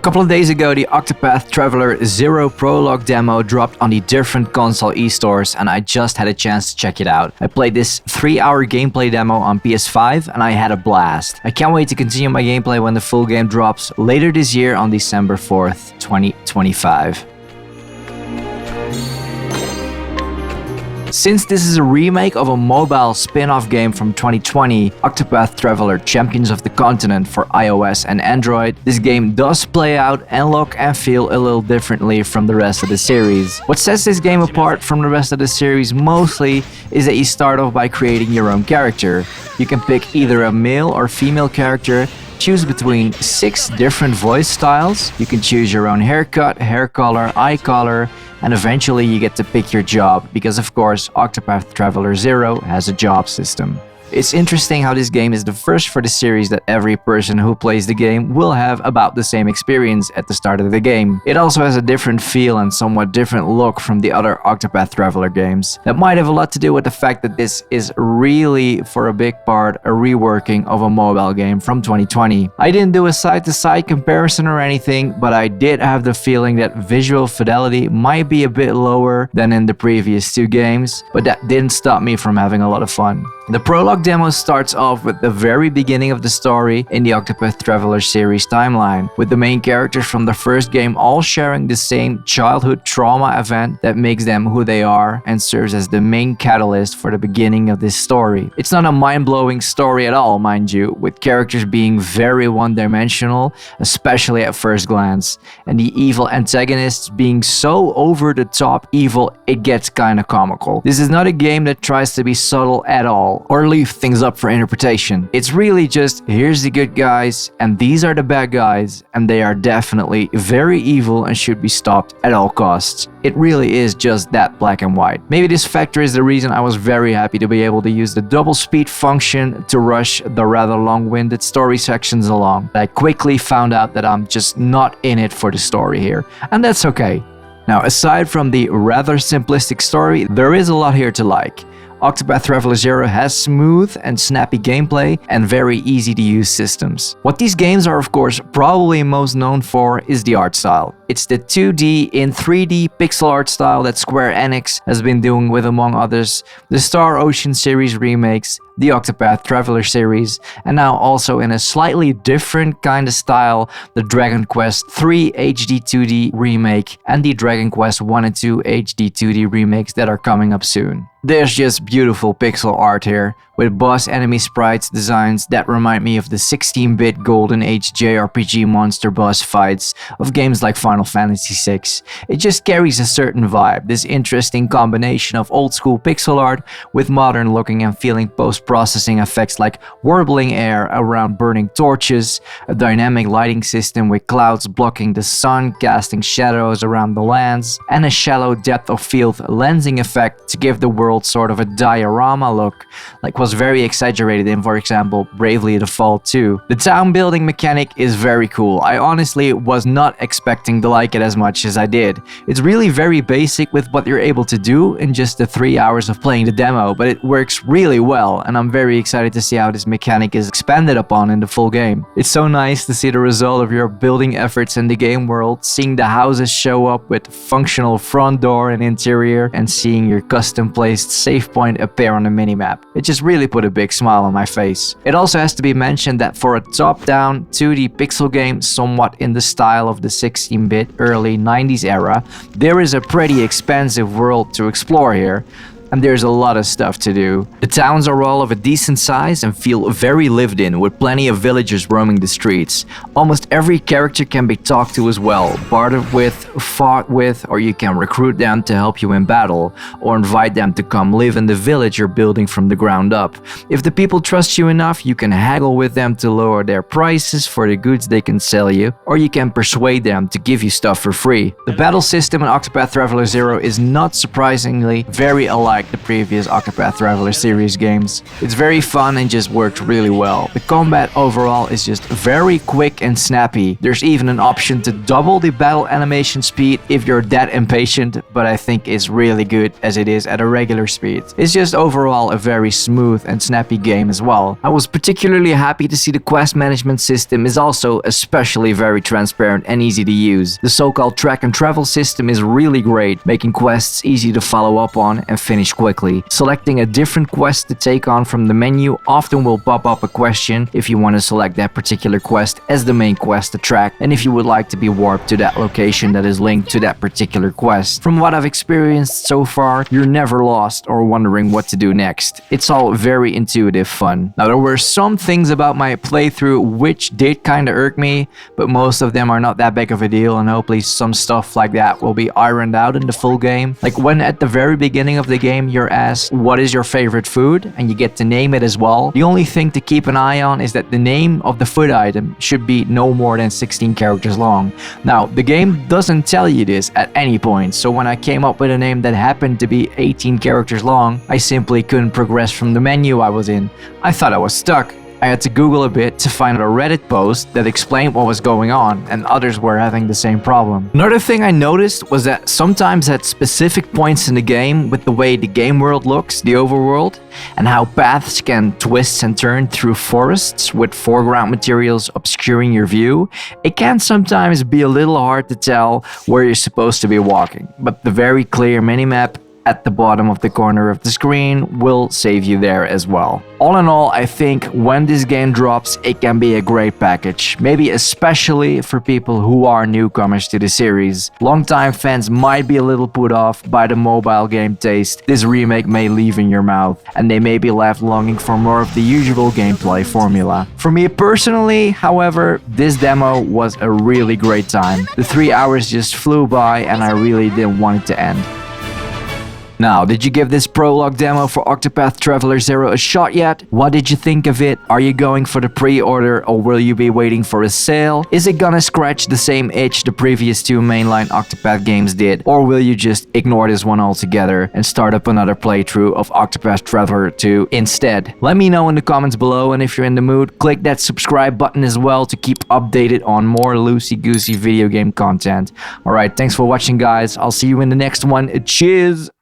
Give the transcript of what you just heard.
couple of days ago, the Octopath Traveler 0 Prologue Demo dropped on the different console e-stores, and I just had a chance to check it out. I played this 3-hour gameplay demo on PS5 and I had a blast. I can't wait to continue my gameplay when the full game drops later this year on December 4th, 2025. Since this is a remake of a mobile spin-off game from 2020, Octopath Traveler Champions of the Continent for iOS and Android, this game does play out and look and feel a little differently from the rest of the series. What sets this game apart from the rest of the series mostly is that you start off by creating your own character. You can pick either a male or female character, choose between 6 different voice styles, you can choose your own haircut, hair color, eye color, and eventually you get to pick your job, because of course Octopath Traveler 0 has a job system. It's interesting how this game is the first for the series that every person who plays the game will have about the same experience at the start of the game. It also has a different feel and somewhat different look from the other Octopath Traveler games. That might have a lot to do with the fact that this is really, for a big part, a reworking of a mobile game from 2020. I didn't do a side-to-side comparison or anything, but I did have the feeling that visual fidelity might be a bit lower than in the previous 2 games, but that didn't stop me from having a lot of fun. The Prologue Demo starts off with the very beginning of the story in the Octopath Traveler series timeline, with the main characters from the first game all sharing the same childhood trauma event that makes them who they are and serves as the main catalyst for the beginning of this story. It's not a mind-blowing story at all, mind you, with characters being very one-dimensional, especially at first glance, and the evil antagonists being so over-the-top evil it gets kinda comical. This is not a game that tries to be subtle at all, or leave things up for interpretation. It's really just, here's the good guys and these are the bad guys, and they are definitely very evil and should be stopped at all costs. It really is just that black and white. Maybe this factor is the reason I was very happy to be able to use the double speed function to rush the rather long-winded story sections along. I quickly found out that I'm just not in it for the story here, and that's okay. Now, aside from the rather simplistic story, there is a lot here to like. Octopath Traveler 0 has smooth and snappy gameplay and very easy to use systems. What these games are of course probably most known for is the art style. It's the 2D in 3D pixel art style that Square Enix has been doing with, among others, the Star Ocean series remakes, the Octopath Traveler series, and now also in a slightly different kind of style, the Dragon Quest III HD 2D remake and the Dragon Quest 1 and 2 HD 2D remakes that are coming up soon. There's just beautiful pixel art here, with boss enemy sprites designs that remind me of the 16-bit Golden Age JRPG monster boss fights of games like Final Fantasy VI. It just carries a certain vibe, this interesting combination of old-school pixel art with modern-looking and feeling post-processing effects like warbling air around burning torches, a dynamic lighting system with clouds blocking the sun, casting shadows around the lands, and a shallow depth of field lensing effect to give the world sort of a diorama look, like was very exaggerated in, for example, Bravely Default 2. The town building mechanic is very cool. I honestly was not expecting to like it as much as I did. It's really very basic with what you're able to do in just the 3 hours of playing the demo, but it works really well, and I'm very excited to see how this mechanic is expanded upon in the full game. It's so nice to see the result of your building efforts in the game world, seeing the houses show up with functional front door and interior, and seeing your custom placed save point appear on the minimap. It just really put a big smile on my face. It also has to be mentioned that for a top-down 2D pixel game somewhat in the style of the 16-bit early 90s era, there is a pretty expansive world to explore here, and there's a lot of stuff to do. The towns are all of a decent size and feel very lived in, with plenty of villagers roaming the streets. Almost every character can be talked to as well, bartered with, fought with, or you can recruit them to help you in battle, or invite them to come live in the village you're building from the ground up. If the people trust you enough, you can haggle with them to lower their prices for the goods they can sell you, or you can persuade them to give you stuff for free. The battle system in Octopath Traveler 0 is not surprisingly very alike like the previous Octopath Traveler series games. It's very fun and just worked really well. The combat overall is just very quick and snappy. There's even an option to double the battle animation speed if you're that impatient, but I think it's really good as it is at a regular speed. It's just overall a very smooth and snappy game as well. I was particularly happy to see the quest management system is also especially very transparent and easy to use. The so-called track and travel system is really great, making quests easy to follow up on and finish quickly. Selecting a different quest to take on from the menu often will pop up a question if you want to select that particular quest as the main quest to track, and if you would like to be warped to that location that is linked to that particular quest. From what I've experienced so far, you're never lost or wondering what to do next. It's all very intuitive fun. Now, there were some things about my playthrough which did kinda irk me, but most of them are not that big of a deal, and hopefully some stuff like that will be ironed out in the full game. Like when at the very beginning of the game you're asked what is your favorite food, and you get to name it as well. The only thing to keep an eye on is that the name of the food item should be no more than 16 characters long. Now, the game doesn't tell you this at any point, so when I came up with a name that happened to be 18 characters long, I simply couldn't progress from the menu I was in. I thought I was stuck. I had to Google a bit to find a Reddit post that explained what was going on, and others were having the same problem. Another thing I noticed was that sometimes at specific points in the game, with the way the game world looks, the overworld, and how paths can twist and turn through forests with foreground materials obscuring your view, it can sometimes be a little hard to tell where you're supposed to be walking. But the very clear minimap at the bottom of the corner of the screen will save you there as well. All in all, I think when this game drops, it can be a great package, maybe especially for people who are newcomers to the series. Longtime fans might be a little put off by the mobile game taste this remake may leave in your mouth, and they may be left longing for more of the usual gameplay formula. For me personally, however, this demo was a really great time. The 3 hours just flew by and I really didn't want it to end. Now, did you give this prologue demo for Octopath Traveler 0 a shot yet? What did you think of it? Are you going for the pre-order or will you be waiting for a sale? Is it gonna scratch the same itch the previous two mainline Octopath games did? Or will you just ignore this one altogether and start up another playthrough of Octopath Traveler 2 instead? Let me know in the comments below, and if you're in the mood, click that subscribe button as well to keep updated on more loosey-goosey video game content. Alright, thanks for watching guys, I'll see you in the next one. Cheers!